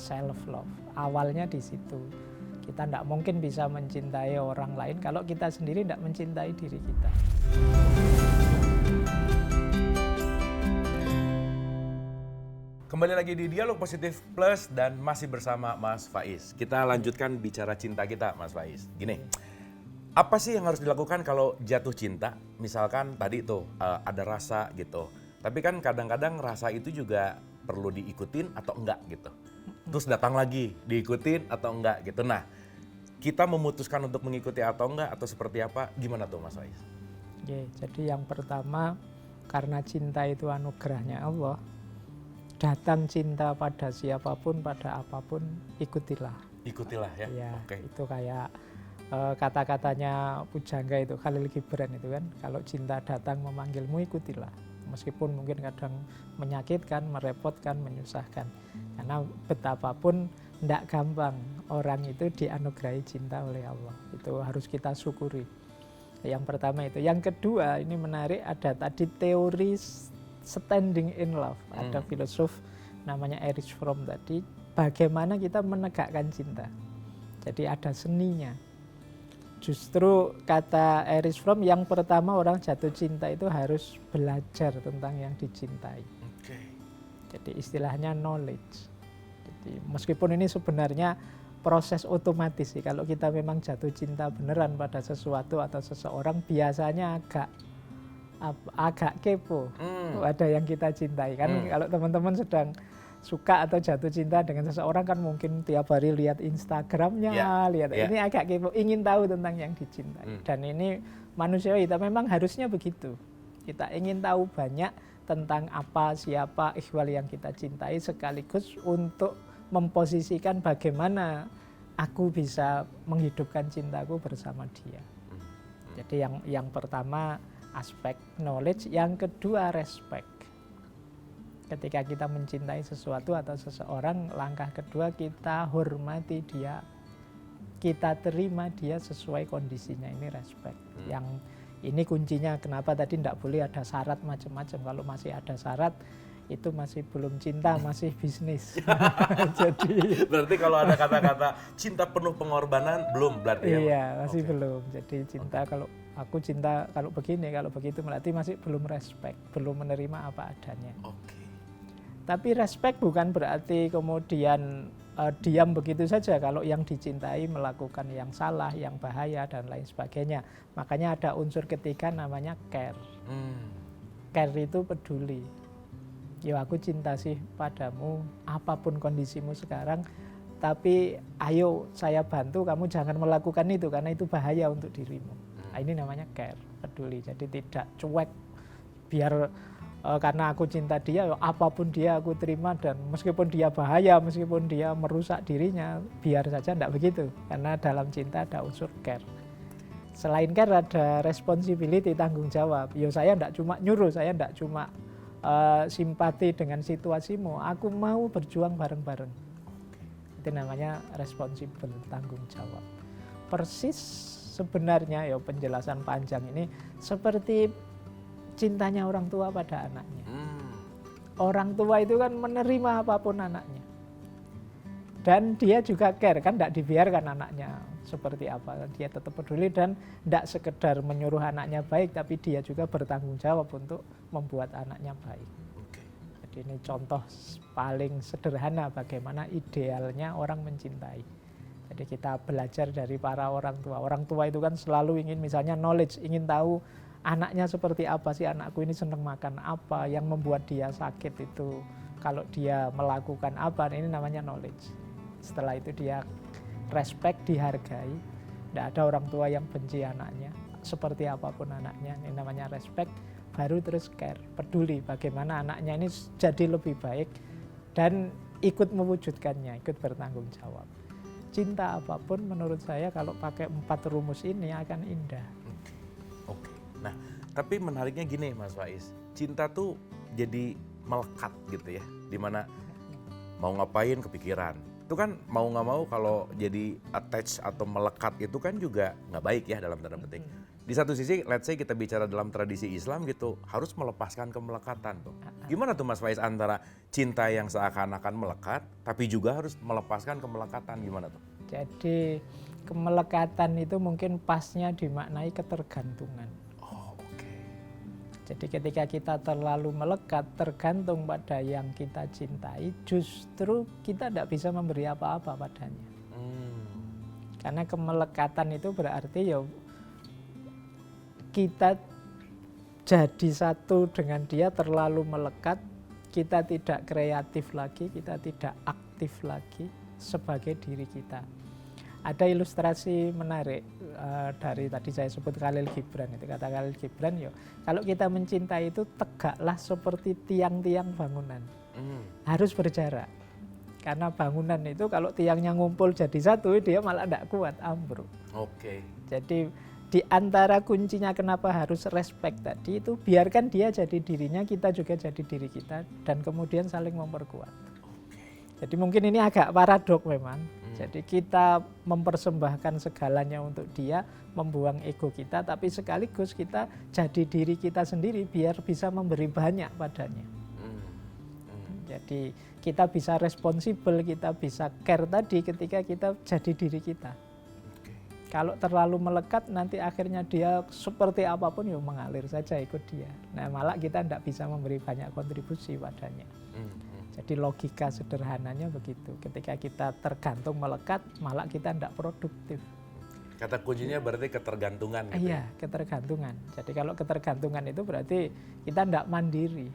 self love. Awalnya di situ. Kita tidak mungkin bisa mencintai orang lain kalau kita sendiri tidak mencintai diri kita. Kembali lagi di Dialog Positif Plus dan masih bersama Mas Faiz. Kita lanjutkan bicara cinta kita, Mas Faiz. Gini, apa sih yang harus dilakukan kalau jatuh cinta? Misalkan tadi tuh ada rasa gitu. Tapi kan kadang-kadang rasa itu juga perlu diikutin atau enggak gitu. Terus datang lagi, diikutin atau enggak gitu. Nah, kita memutuskan untuk mengikuti atau enggak atau seperti apa, gimana tuh Mas Faiz? Oke, jadi yang pertama, karena cinta itu anugerahnya Allah, datang cinta pada siapapun, pada apapun, ikutilah. Ikutilah ya? Ya, Oke. itu kayak kata-katanya Pujangga itu, Khalil Gibran itu kan, kalau cinta datang memanggilmu, ikutilah. Meskipun mungkin kadang menyakitkan, merepotkan, menyusahkan. Karena betapapun tidak gampang orang itu dianugerahi cinta oleh Allah. Itu harus kita syukuri. Yang pertama itu. Yang kedua, ini menarik, ada tadi teori standing in love. Ada filosof namanya Erich Fromm tadi, bagaimana kita menegakkan cinta. Jadi ada seninya. Justru kata Erich Fromm, yang pertama orang jatuh cinta itu harus belajar tentang yang dicintai. Oke. Jadi istilahnya knowledge. Jadi meskipun ini sebenarnya proses otomatis sih. Kalau kita memang jatuh cinta beneran pada sesuatu atau seseorang, biasanya agak kepo pada yang kita cintai. Kan kalau teman-teman sedang suka atau jatuh cinta dengan seseorang kan mungkin tiap hari lihat Instagramnya, ini agak kepo, ingin tahu tentang yang dicintai. Dan ini manusiawi, kita memang harusnya begitu. Kita ingin tahu banyak tentang apa, siapa, ikhwal yang kita cintai, sekaligus untuk memposisikan bagaimana aku bisa menghidupkan cintaku bersama dia. Jadi yang pertama aspek knowledge, yang kedua respect. Ketika kita mencintai sesuatu atau seseorang, langkah kedua kita hormati dia, kita terima dia sesuai kondisinya, ini respect. Yang ini kuncinya, kenapa tadi tidak boleh ada syarat macam-macam. Kalau masih ada syarat, itu masih belum cinta, masih bisnis. Jadi berarti kalau ada kata-kata cinta penuh pengorbanan, belum berarti ya? Iya, masih belum. Jadi cinta kalau aku cinta kalau begini, kalau begitu, berarti masih belum respect, belum menerima apa adanya. Oke. Tapi respect bukan berarti kemudian diam begitu saja kalau yang dicintai melakukan yang salah, yang bahaya, dan lain sebagainya. Makanya ada unsur ketiga namanya care. Care itu peduli. Ya aku cinta sih padamu, apapun kondisimu sekarang, tapi ayo saya bantu kamu jangan melakukan itu karena itu bahaya untuk dirimu. Nah, ini namanya care, peduli. Jadi tidak cuek, biar karena aku cinta dia, apapun dia aku terima, dan meskipun dia bahaya, meskipun dia merusak dirinya, biar saja, tidak begitu. Karena dalam cinta ada unsur care. Selain care ada responsibility, tanggung jawab. Ya saya tidak cuma nyuruh, saya tidak cuma simpati dengan situasimu, aku mau berjuang bareng-bareng. Itu namanya responsible, tanggung jawab. Persis sebenarnya ya penjelasan panjang ini seperti cintanya orang tua pada anaknya. Orang tua itu kan menerima apapun anaknya. Dan dia juga care, kan tidak dibiarkan anaknya seperti apa. Dia tetap peduli dan tidak sekedar menyuruh anaknya baik, tapi dia juga bertanggung jawab untuk membuat anaknya baik. Jadi ini contoh paling sederhana bagaimana idealnya orang mencintai. Jadi kita belajar dari para orang tua. Orang tua itu kan selalu ingin misalnya knowledge, ingin tahu anaknya seperti apa sih, anakku ini senang makan apa, yang membuat dia sakit itu, kalau dia melakukan apa, ini namanya knowledge. Setelah itu dia respect, dihargai. Tidak ada orang tua yang benci anaknya, seperti apapun anaknya, ini namanya respect. Baru terus care, peduli bagaimana anaknya ini jadi lebih baik dan ikut mewujudkannya, ikut bertanggung jawab. Cinta apapun menurut saya kalau pakai 4 rumus ini akan indah. Oke. Nah, tapi menariknya gini Mas Faiz, cinta tuh jadi melekat gitu ya, dimana mau ngapain kepikiran. Itu kan mau nggak mau kalau jadi attach atau melekat itu kan juga nggak baik ya dalam tanda petik. di satu sisi, let's say kita bicara dalam tradisi Islam gitu, harus melepaskan kemelekatan tuh. Gimana tuh Mas Faiz antara cinta yang seakan-akan melekat, tapi juga harus melepaskan kemelekatan, gimana tuh? Jadi kemelekatan itu mungkin pasnya dimaknai ketergantungan. Oh, oke. Jadi ketika kita terlalu melekat, tergantung pada yang kita cintai, justru kita tidak bisa memberi apa-apa padanya. Karena kemelekatan itu berarti ya kita jadi satu dengan dia, terlalu melekat, kita tidak kreatif lagi, kita tidak aktif lagi sebagai diri kita. Ada ilustrasi menarik dari tadi saya sebut Khalil Gibran, itu kata Khalil Gibran, yo, kalau kita mencintai itu tegaklah seperti tiang-tiang bangunan, harus berjarak. Karena bangunan itu kalau tiangnya ngumpul jadi satu, dia malah tidak kuat, ambruk. Oke. Jadi di antara kuncinya kenapa harus respect tadi itu, biarkan dia jadi dirinya, kita juga jadi diri kita, dan kemudian saling memperkuat. Jadi mungkin ini agak paradok memang. Jadi kita mempersembahkan segalanya untuk dia, membuang ego kita, tapi sekaligus kita jadi diri kita sendiri biar bisa memberi banyak padanya. Jadi kita bisa responsibel, kita bisa care tadi ketika kita jadi diri kita. Kalau terlalu melekat, nanti akhirnya dia seperti apapun ya mengalir saja ikut dia. Nah malah kita tidak bisa memberi banyak kontribusi padanya. Jadi logika sederhananya begitu. Ketika kita tergantung melekat, malah kita tidak produktif. Kata kuncinya berarti ketergantungan. Gitu iya, ketergantungan. Jadi kalau ketergantungan itu berarti kita tidak mandiri.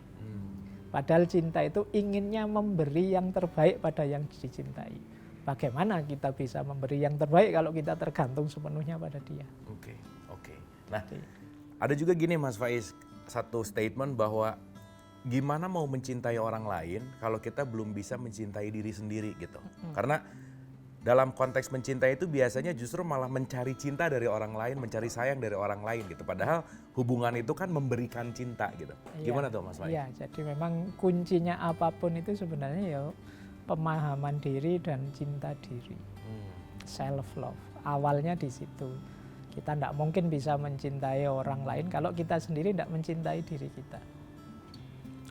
Padahal cinta itu inginnya memberi yang terbaik pada yang dicintai. Bagaimana kita bisa memberi yang terbaik kalau kita tergantung sepenuhnya pada dia? Oke. Nah, ada juga gini Mas Faiz, satu statement bahwa gimana mau mencintai orang lain kalau kita belum bisa mencintai diri sendiri gitu. Karena dalam konteks mencintai itu biasanya justru malah mencari cinta dari orang lain, mencari sayang dari orang lain gitu. Padahal hubungan itu kan memberikan cinta gitu. Gimana tuh Mas Faiz? Iya, jadi memang kuncinya apapun itu sebenarnya ya pemahaman diri dan cinta diri, self love. Awalnya di situ. Kita tidak mungkin bisa mencintai orang lain kalau kita sendiri tidak mencintai diri kita.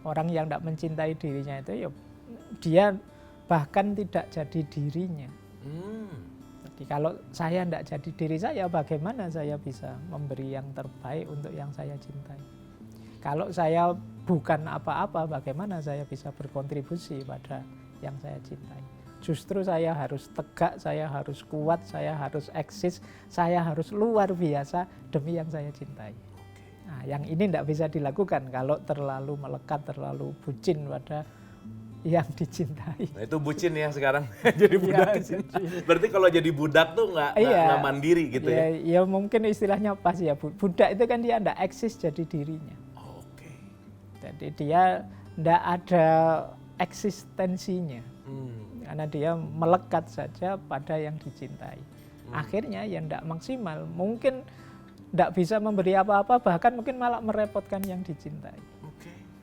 Orang yang tidak mencintai dirinya itu ya dia bahkan tidak jadi dirinya. Jadi kalau saya tidak jadi diri saya, bagaimana saya bisa memberi yang terbaik untuk yang saya cintai? Kalau saya bukan apa-apa, bagaimana saya bisa berkontribusi pada yang saya cintai? Justru saya harus tegak, saya harus kuat, saya harus eksis, saya harus luar biasa demi yang saya cintai. Nah, yang ini tidak bisa dilakukan kalau terlalu melekat, terlalu bucin pada yang dicintai. Nah itu bucin ya sekarang, jadi budak. Ya, berarti kalau jadi budak tuh nggak mandiri gitu ya? Ya mungkin istilahnya pas ya, budak itu kan dia tidak eksis jadi dirinya. Oke. Jadi dia tidak ada eksistensinya, karena dia melekat saja pada yang dicintai. Akhirnya ya tidak maksimal, mungkin tidak bisa memberi apa-apa, bahkan mungkin malah merepotkan yang dicintai.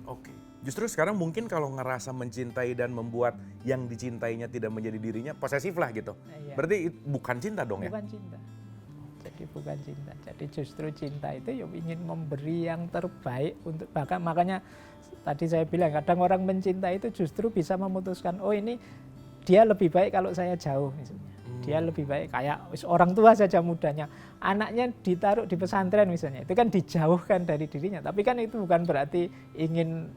Oke. Justru sekarang mungkin kalau ngerasa mencintai dan membuat yang dicintainya tidak menjadi dirinya, posesif lah gitu. Iya. Berarti bukan cinta dong ya? Bukan cinta. Jadi bukan cinta. Jadi justru cinta itu ya ingin memberi yang terbaik untuk, bahkan makanya tadi saya bilang kadang orang mencintai itu justru bisa memutuskan, oh ini dia lebih baik kalau saya jauh misalnya. Dia lebih baik kayak orang tua saja mudanya, anaknya ditaruh di pesantren misalnya, itu kan dijauhkan dari dirinya. Tapi kan itu bukan berarti ingin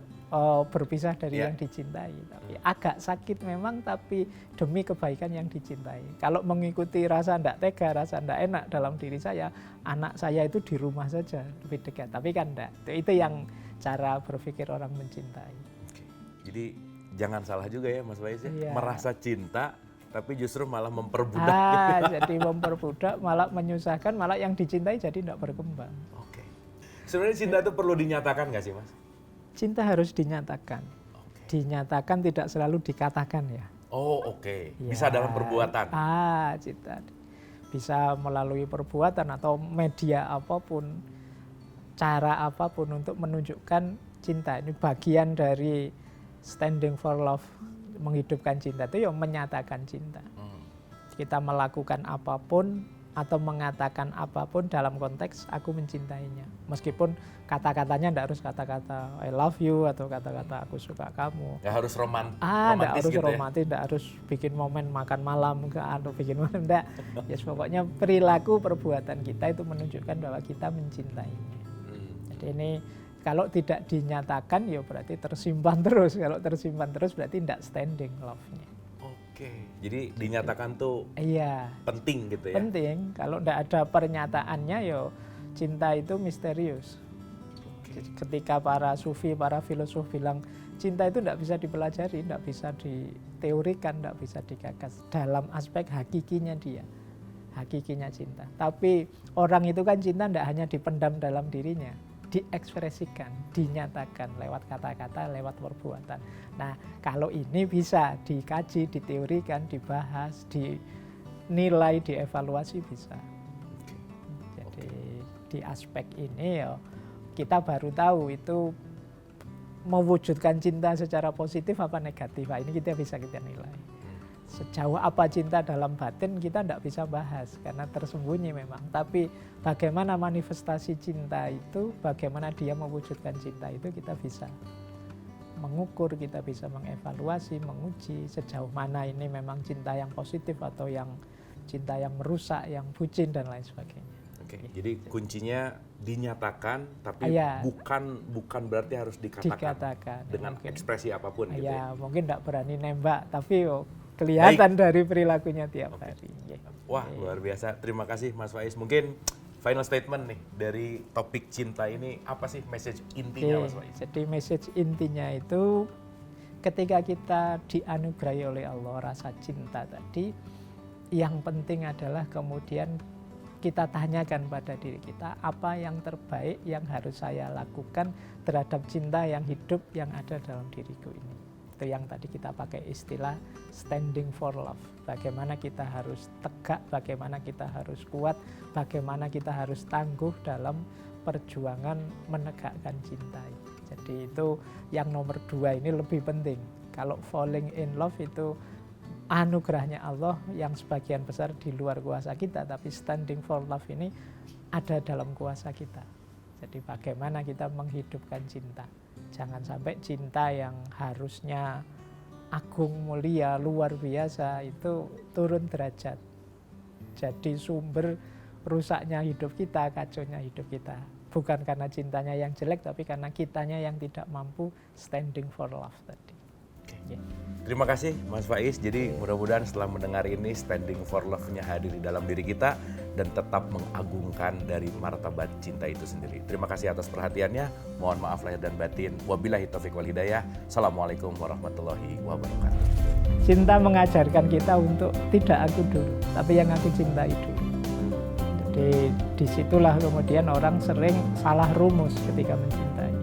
berpisah dari yang dicintai, tapi agak sakit memang, tapi demi kebaikan yang dicintai. Kalau mengikuti rasa ndak tega, rasa ndak enak dalam diri saya, anak saya itu di rumah saja lebih dekat, tapi kan ndak. Itu yang cara berpikir orang mencintai. Jadi jangan salah juga ya Mas Faiz ya, merasa cinta tapi justru malah memperbudak. Jadi memperbudak, malah menyusahkan, malah yang dicintai jadi ndak berkembang. Oke. Sebenarnya cinta itu perlu dinyatakan nggak sih Mas? Cinta harus dinyatakan. Dinyatakan, tidak selalu dikatakan ya. Oh oke. Bisa dalam perbuatan. Cinta bisa melalui perbuatan atau media apapun, cara apapun untuk menunjukkan cinta. Ini bagian dari standing for love, menghidupkan cinta itu ya menyatakan cinta. Kita melakukan apapun atau mengatakan apapun dalam konteks aku mencintainya. Meskipun kata-katanya tidak harus kata-kata I love you atau kata-kata aku suka kamu. Nggak harus romantis Tidak harus gitu romantis, tidak harus bikin momen makan malam atau bikin momen enggak. Yes, pokoknya perilaku perbuatan kita itu menunjukkan bahwa kita mencintainya. Jadi ini kalau tidak dinyatakan ya berarti tersimpan terus. Kalau tersimpan terus berarti tidak standing love-nya. Oke. Jadi dinyatakan tuh Iya. penting gitu ya. Penting. Kalau tidak ada pernyataannya ya cinta itu misterius. Ketika para sufi, para filosof bilang cinta itu tidak bisa dipelajari, tidak bisa diteorikan, tidak bisa digagas dalam aspek hakikinya dia. Hakikinya cinta. Tapi orang itu kan cinta tidak hanya dipendam dalam dirinya, diekspresikan, dinyatakan lewat kata-kata, lewat perbuatan. Nah, kalau ini bisa dikaji, diteorikan, dibahas, dinilai, dievaluasi bisa. Jadi di aspek ini ya kita baru tahu itu mewujudkan cinta secara positif apa negatif. Nah, ini kita nilai. Sejauh apa cinta dalam batin kita tidak bisa bahas karena tersembunyi memang. Tapi bagaimana manifestasi cinta itu, bagaimana dia mewujudkan cinta itu kita bisa mengukur, kita bisa mengevaluasi, menguji sejauh mana ini memang cinta yang positif atau yang cinta yang merusak, yang bucin dan lain sebagainya. Oke, jadi kuncinya dinyatakan tapi bukan berarti harus dikatakan dengan mungkin, ekspresi apapun gitu ya. Mungkin tidak berani nembak tapi kelihatan dari perilakunya tiap hari. Wah, luar biasa. Terima kasih Mas Faiz. Mungkin final statement nih dari topik cinta ini, apa sih message intinya Mas Faiz? Jadi message intinya itu ketika kita dianugerahi oleh Allah rasa cinta tadi, yang penting adalah kemudian kita tanyakan pada diri kita, apa yang terbaik yang harus saya lakukan terhadap cinta yang hidup yang ada dalam diriku ini. Itu yang tadi kita pakai istilah standing for love. Bagaimana kita harus tegak, bagaimana kita harus kuat, bagaimana kita harus tangguh dalam perjuangan menegakkan cinta. Jadi itu yang nomor 2 ini lebih penting. Kalau falling in love itu anugerahnya Allah yang sebagian besar di luar kuasa kita, tapi standing for love ini ada dalam kuasa kita. Jadi bagaimana kita menghidupkan cinta. Jangan sampai cinta yang harusnya agung, mulia, luar biasa itu turun derajat. Jadi sumber rusaknya hidup kita, kacaunya hidup kita. Bukan karena cintanya yang jelek, tapi karena kitanya yang tidak mampu standing for love tadi. Okay. Terima kasih Mas Faiz. Jadi mudah-mudahan setelah mendengar ini standing for love-nya hadir di dalam diri kita dan tetap mengagungkan dari martabat cinta itu sendiri. Terima kasih atas perhatiannya. Mohon maaf lahir dan batin. Wabillahi taufiq wal hidayah. Assalamualaikum warahmatullahi wabarakatuh. Cinta mengajarkan kita untuk tidak aku dulu, tapi yang aku cintai dulu. Jadi disitulah kemudian orang sering salah rumus ketika mencintai.